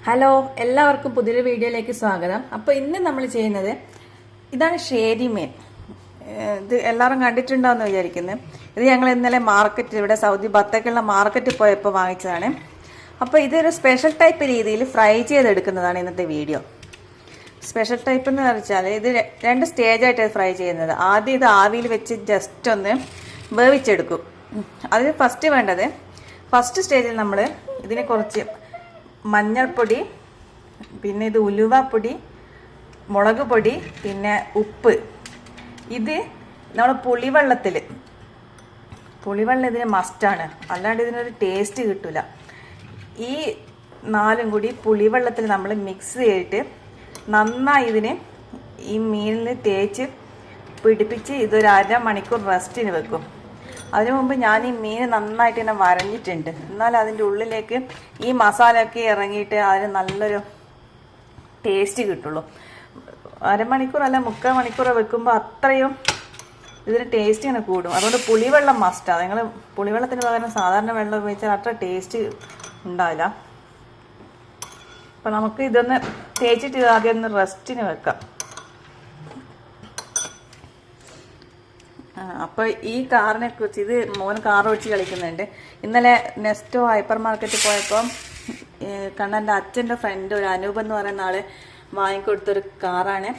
Hello, എല്ലാവർക്കും പുതിയൊരു വീഡിയോയിലേക്ക് സ്വാഗതം. അപ്പോൾ ഇന്ന് നമ്മൾ ചെയ്യുന്നത് ഇതാണ് ഷേരി മീൻ. ഇത് എല്ലാവരും കണ്ടിട്ടുണ്ടോയെന്ന് വിചാരിക്കുന്നത്. ഇത് ഞങ്ങൾ ഇന്നലെ ഇവിടെ സൗദി ബത്തക്കുള്ള മാർക്കറ്റിൽ പോയപ്പോൾ വാങ്ങിച്ചതാണ്. അപ്പോൾ ഇതൊരു സ്പെഷ്യൽ ടൈപ്പ് രീതിയിൽ ഫ്രൈ ചെയ്തെടുക്കുന്നതാണ് ഇന്നത്തെ വീഡിയോ. സ്പെഷ്യൽ ടൈപ്പ് എന്ന് വെച്ചാൽ ഇത് രണ്ട് സ്റ്റേജായിട്ടാണ് ഫ്രൈ ചെയ്യുന്നത്. ആദ്യം ഇത് ആവിയിൽ വെച്ച് ജസ്റ്റ് ഒന്ന് വേവിച്ചെടുക്കും. അതിന് ഫസ്റ്റ് സ്റ്റേജിൽ നമ്മൾ ഇതിനെ കുറച്ച് മഞ്ഞൾപ്പൊടി, പിന്നെ ഇത് ഉലുവപ്പൊടി, മുളക് പൊടി, പിന്നെ ഉപ്പ്. ഇത് നമ്മൾ പുളിവെള്ളം ഇതിന് മസ്റ്റാണ്, അല്ലാണ്ട് ഇതിനൊരു ടേസ്റ്റ് കിട്ടില്ല. ഈ നാലും കൂടി പുളിവെള്ളത്തിൽ നമ്മൾ മിക്സ് ചെയ്തിട്ട് നന്നായി ഇതിന് ഈ മീനിൽ തേച്ച് പിടിപ്പിച്ച് ഇതൊരു അരമണിക്കൂർ റെസ്റ്റിന് വെക്കും. അതിനു മുമ്പ് ഞാൻ ഈ മീൻ നന്നായിട്ട് തന്നെ വരഞ്ഞിട്ടുണ്ട്. എന്നാൽ അതിൻ്റെ ഉള്ളിലേക്ക് ഈ മസാലയൊക്കെ ഇറങ്ങിയിട്ട് അതിന് നല്ലൊരു ടേസ്റ്റ് കിട്ടുള്ളൂ. അരമണിക്കൂർ അല്ല 3/4 മണിക്കൂർ വെക്കുമ്പോൾ അത്രയും ഇതിന് ടേസ്റ്റ് ഇങ്ങനെ കൂടും. അതുകൊണ്ട് പുളിവെള്ളം മസ്റ്റാണ്. നിങ്ങൾ പുളിവെള്ളത്തിന് പകരം സാധാരണ വെള്ളം ഉപയോഗിച്ചാൽ അത്ര ടേസ്റ്റ് ഉണ്ടാവില്ല. അപ്പം നമുക്ക് ഇതൊന്ന് തേച്ചിട്ട് ഇത് ആദ്യം ഒന്ന് റെസ്റ്റിന് വെക്കാം. അപ്പോൾ ഈ കാറിനെ കുറിച്ച്, ഇത് മോൻ കാർ ഓടിച്ച് കളിക്കുന്നുണ്ട്. ഇന്നലെ നെസ്റ്റോ ഹൈപ്പർ മാർക്കറ്റിൽ പോയപ്പോൾ കണ്ണൻ്റെ അച്ഛൻ്റെ ഫ്രണ്ട് ഒരു അനൂപ് എന്ന് പറയുന്ന ആള് വാങ്ങിക്കൊടുത്തൊരു കാറാണ്.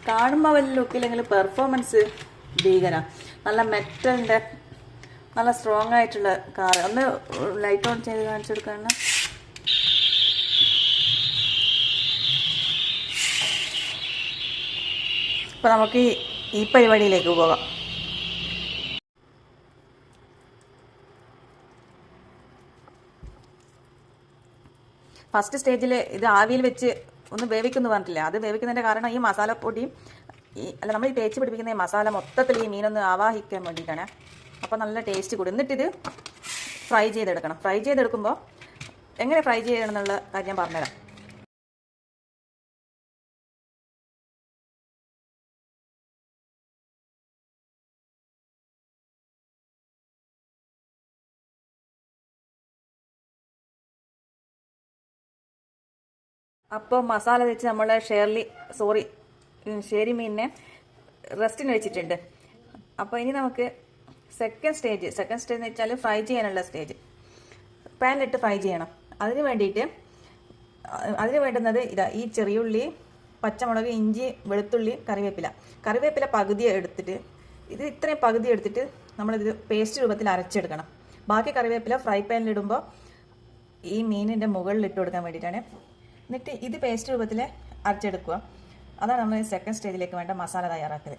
കാണുമ്പോൾ വലിയ ലുക്കില്ലെങ്കിൽ പെർഫോമൻസ് ഭീകര. നല്ല മെറ്റലിൻ്റെ നല്ല സ്ട്രോങ് ആയിട്ടുള്ള കാറ്. ഒന്ന് ലൈറ്റ് ഓൺ ചെയ്ത് കാണിച്ചു കൊടുക്കണം. അപ്പോൾ നമുക്ക് ഈ പരിപാടിയിലേക്ക് പോകാം. ഫസ്റ്റ് സ്റ്റേജിൽ ഇത് ആവിയിൽ വെച്ച് ഒന്ന് വേവിക്കുന്നു പറഞ്ഞിട്ടില്ല. അത് വേവിക്കുന്നതിൻ്റെ കാരണം ഈ മസാലപ്പൊടിയും നമ്മൾ ഈ തേച്ച് പിടിപ്പിക്കുന്ന ഈ മസാല മൊത്തത്തിൽ ഈ മീനൊന്ന് ആവാഹിക്കാൻ വേണ്ടിയിട്ടാണ്. അപ്പോൾ നല്ല ടേസ്റ്റ് കൂടും. എന്നിട്ടിത് ഫ്രൈ ചെയ്തെടുക്കണം. ഫ്രൈ ചെയ്തെടുക്കുമ്പോൾ എങ്ങനെ ഫ്രൈ ചെയ്യണം എന്നുള്ള കാര്യം ഞാൻ പറഞ്ഞുതരാം. അപ്പോൾ മസാല വെച്ച് നമ്മൾ ഷേരി മീനിനെ റെസ്റ്റിന് വെച്ചിട്ടുണ്ട്. അപ്പോൾ ഇനി നമുക്ക് സെക്കൻഡ് സ്റ്റേജ് എന്ന് വെച്ചാൽ ഫ്രൈ ചെയ്യാനുള്ള സ്റ്റേജ്. പാനിലിട്ട് ഫ്രൈ ചെയ്യണം. അതിന് വേണ്ടുന്നത് ഇതാ, ഈ ചെറിയുള്ളി, പച്ചമുളക്, ഇഞ്ചി, വെളുത്തുള്ളി, കറിവേപ്പില പകുതി എടുത്തിട്ട്, ഇത് ഇത്രയും പകുതി എടുത്തിട്ട് നമ്മളിത് പേസ്റ്റ് രൂപത്തിൽ അരച്ചെടുക്കണം. ബാക്കി കറിവേപ്പില ഫ്രൈ പാനിലിടുമ്പോൾ ഈ മീനിൻ്റെ മുകളിൽ ഇട്ട് കൊടുക്കാൻ വേണ്ടിയിട്ടാണ്. എന്നിട്ട് ഇത് പേസ്റ്റ് രൂപത്തിൽ അരച്ചെടുക്കുക. അതാണ് നമ്മൾ സെക്കൻഡ് സ്റ്റേജിലേക്ക് വേണ്ട മസാല തയ്യാറാക്കൽ.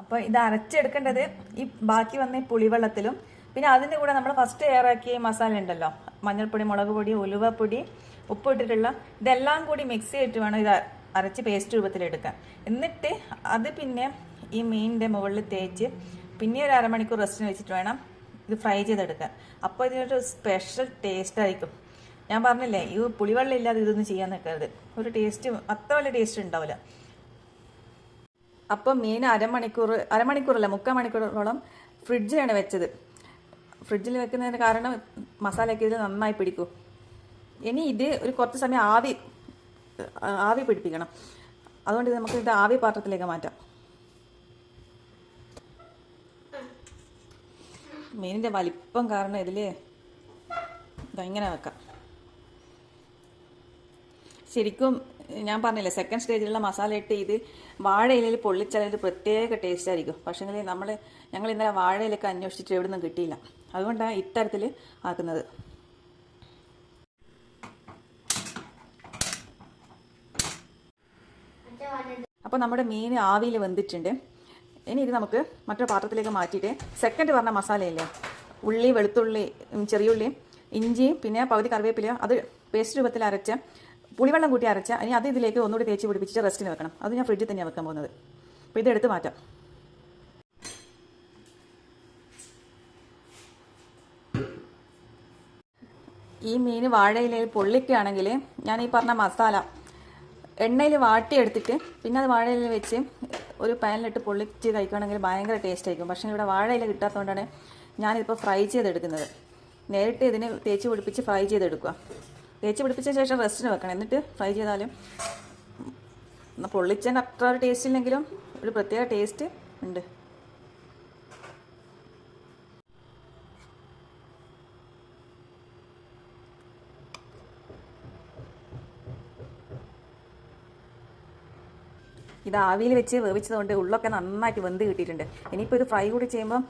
അപ്പോൾ ഇത് അരച്ചെടുക്കേണ്ടത് ഈ ബാക്കി വന്ന ഈ പുളിവെള്ളത്തിലും, പിന്നെ അതിൻ്റെ കൂടെ നമ്മൾ ഫസ്റ്റ് തയ്യാറാക്കിയ മസാല ഉണ്ടല്ലോ, മഞ്ഞൾപ്പൊടി, മുളക് പൊടി, ഉലുവപ്പൊടി, ഉപ്പ് ഇട്ടിട്ടുള്ള ഇതെല്ലാം കൂടി മിക്സ് ചെയ്തിട്ട് വേണം ഇത് അരച്ച് പേസ്റ്റ് രൂപത്തിലെടുക്കാൻ. എന്നിട്ട് അത് പിന്നെ ഈ മീനിൻ്റെ മുകളിൽ തേച്ച് പിന്നെ ഒരു അരമണിക്കൂർ റെസ്റ്റിന് വെച്ചിട്ട് വേണം ഇത് ഫ്രൈ ചെയ്തെടുക്കാൻ. അപ്പോൾ ഇതിനൊരു സ്പെഷ്യൽ ടേസ്റ്റ് ആയിരിക്കും. ഞാൻ പറഞ്ഞില്ലേ, ഈ പുളിവെള്ളം ഇല്ലാതെ ഇതൊന്നും ചെയ്യാൻ നിൽക്കരുത്. ഒരു ടേസ്റ്റ് അത്ര വലിയ ടേസ്റ്റ് ഉണ്ടാവില്ല. അപ്പോൾ മീൻ അരമണിക്കൂറല്ല 3/4 മണിക്കൂറോളം ഫ്രിഡ്ജിലാണ് വെച്ചത്. ഫ്രിഡ്ജിൽ വെക്കുന്നതിന് കാരണം മസാലയൊക്കെ ഇതിൽ നന്നായി പിടിക്കും. ഇനി ഇത് ഒരു കുറച്ച് സമയം ആവി പിടിപ്പിക്കണം. അതുകൊണ്ട് നമുക്ക് ഇത് ആവി പാത്രത്തിലേക്ക് മാറ്റാം. മീനിൻ്റെ വലിപ്പം കാരണം ഇതിൽ ഇങ്ങനെ വെക്കാം. ശരിക്കും ഞാൻ പറഞ്ഞില്ലേ, സെക്കൻഡ് സ്റ്റേജിലുള്ള മസാല ഇട്ട് ഇത് വാഴയിലയിൽ പൊള്ളിച്ചാൽ ഒരു പ്രത്യേക ടേസ്റ്റ് ആയിരിക്കും. പക്ഷേ ഞങ്ങൾ ഇന്നലെ വാഴയിലൊക്കെ അന്വേഷിച്ചിട്ട് എവിടെ നിന്നും കിട്ടിയില്ല. അതുകൊണ്ടാണ് ഇത്തരത്തിൽ ആക്കുന്നത്. അപ്പോൾ നമ്മുടെ മീൻ ആവിയിൽ വെന്തിട്ടുണ്ട്. ഇനി ഇത് നമുക്ക് മറ്റൊരു പാത്രത്തിലേക്ക് മാറ്റിയിട്ട് സെക്കൻഡ് പറഞ്ഞ മസാലയില്ലേ, ഉള്ളി, വെളുത്തുള്ളി, ചെറിയുള്ളി, ഇഞ്ചി, പിന്നെ പകുതി കറിവേപ്പില, അത് പേസ്റ്റ് രൂപത്തിൽ അരച്ച പുളിവെള്ളം കൂട്ടി അരച്ച, ഇനി അത് ഇതിലേക്ക് ഒന്നുകൂടി തേച്ച് പിടിപ്പിച്ച് റെസ്റ്റിന് വെക്കണം. അത് ഞാൻ ഫ്രിഡ്ജിൽ തന്നെയാണ് വെക്കാൻ പോകുന്നത്. അപ്പോൾ ഇതെടുത്ത് മാറ്റാം. ഈ മീൻ വാഴയിലയിൽ പൊള്ളിക്കുകയാണെങ്കിൽ ഞാൻ ഈ പറഞ്ഞ മസാല എണ്ണയിൽ വാട്ടിയെടുത്തിട്ട് പിന്നെ അത് വാഴയില വെച്ച് ഒരു പാനിലിട്ട് പൊള്ളിച്ച് കഴിക്കുകയാണെങ്കിൽ ഭയങ്കര ടേസ്റ്റ് ആയിരിക്കും. പക്ഷേ ഇവിടെ വാഴയില കിട്ടാത്തതുകൊണ്ടാണ് ഞാനിപ്പോൾ ഫ്രൈ ചെയ്തെടുക്കുന്നത്. നേരിട്ട് ഇതിന് തേച്ച് പിടിപ്പിച്ച് ഫ്രൈ ചെയ്തെടുക്കുക. തേച്ച് പിടിപ്പിച്ച ശേഷം റെസ്റ്റിന് വെക്കണം. എന്നിട്ട് ഫ്രൈ ചെയ്താലും പൊള്ളിച്ചതിൻ്റെ അത്ര ഒരു ടേസ്റ്റ് ഇല്ലെങ്കിലും ഒരു പ്രത്യേക ടേസ്റ്റ് ഉണ്ട്. ഇത് ആവിയിൽ വെച്ച് വേവിച്ചതുകൊണ്ട് ഉള്ളൊക്കെ നന്നായിട്ട് വെന്ത് കിട്ടിയിട്ടുണ്ട്. ഇനിയിപ്പോൾ ഇത് ഫ്രൈ കൂടി ചെയ്യുമ്പം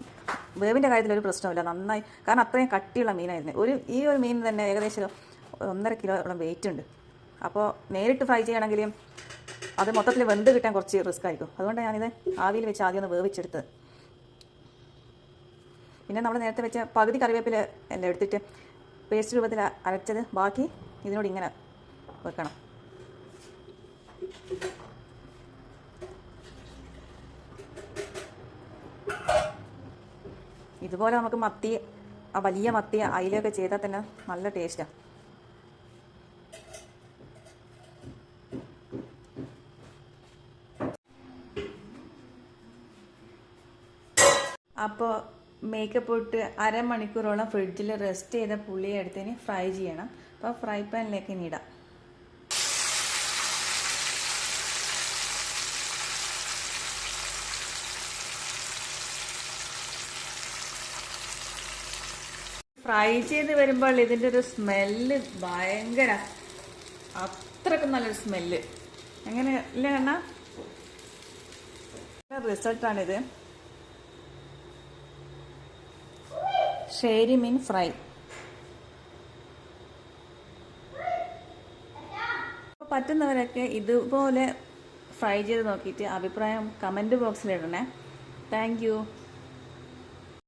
വേവിൻ്റെ കാര്യത്തിലൊരു പ്രശ്നമില്ല, നന്നായി. കാരണം അത്രയും കട്ടിയുള്ള മീനായിരുന്നു. ഈ ഒരു മീൻ തന്നെ ഏകദേശം 1.5 കിലോയോളം വെയിറ്റ് ഉണ്ട്. അപ്പോൾ നേരിട്ട് ഫ്രൈ ചെയ്യണമെങ്കിലും അത് മൊത്തത്തിൽ വെന്ത് കിട്ടാൻ കുറച്ച് റിസ്ക് ആയിരിക്കും. അതുകൊണ്ട് ഞാനിത് ആവിയിൽ വെച്ച് ആദ്യം ഒന്ന് വേവിച്ചെടുത്ത്, പിന്നെ നമ്മൾ നേരത്തെ വെച്ച പകുതി കറിവേപ്പില എല്ലാം എടുത്തിട്ട് പേസ്റ്റ് രൂപത്തിൽ അരച്ചത് ബാക്കി ഇതിനോട് ഇങ്ങനെ വെക്കണം. ഇതുപോലെ നമുക്ക് മത്തി, വലിയ മത്തി, അയിലൊക്കെ ചെയ്താൽ തന്നെ നല്ല ടേസ്റ്റാണ്. അപ്പോൾ മേക്കപ്പ് ഇട്ട് അരമണിക്കൂറോളം ഫ്രിഡ്ജിൽ റെസ്റ്റ് ചെയ്ത പുളിയെ എടുത്തതിന് ഫ്രൈ ചെയ്യണം. അപ്പോൾ ഫ്രൈ പാനിലേക്ക് ഇനി ഇടാം. ഫ്രൈ ചെയ്ത് വരുമ്പോൾ ഇതിൻ്റെ ഒരു സ്മെല്ല് ഭയങ്കര, അത്രക്കും നല്ലൊരു സ്മെല്ല്. എങ്ങനെ ഇല്ല കണ്ണ റിസൾട്ടാണിത്. ഷേരി മീൻ ഫ്രൈ. പറ്റുന്നവരൊക്കെ ഇതുപോലെ ഫ്രൈ ചെയ്ത് നോക്കിയിട്ട് അഭിപ്രായം കമൻറ്റ് ബോക്സിൽ ഇടണേ. Thank U.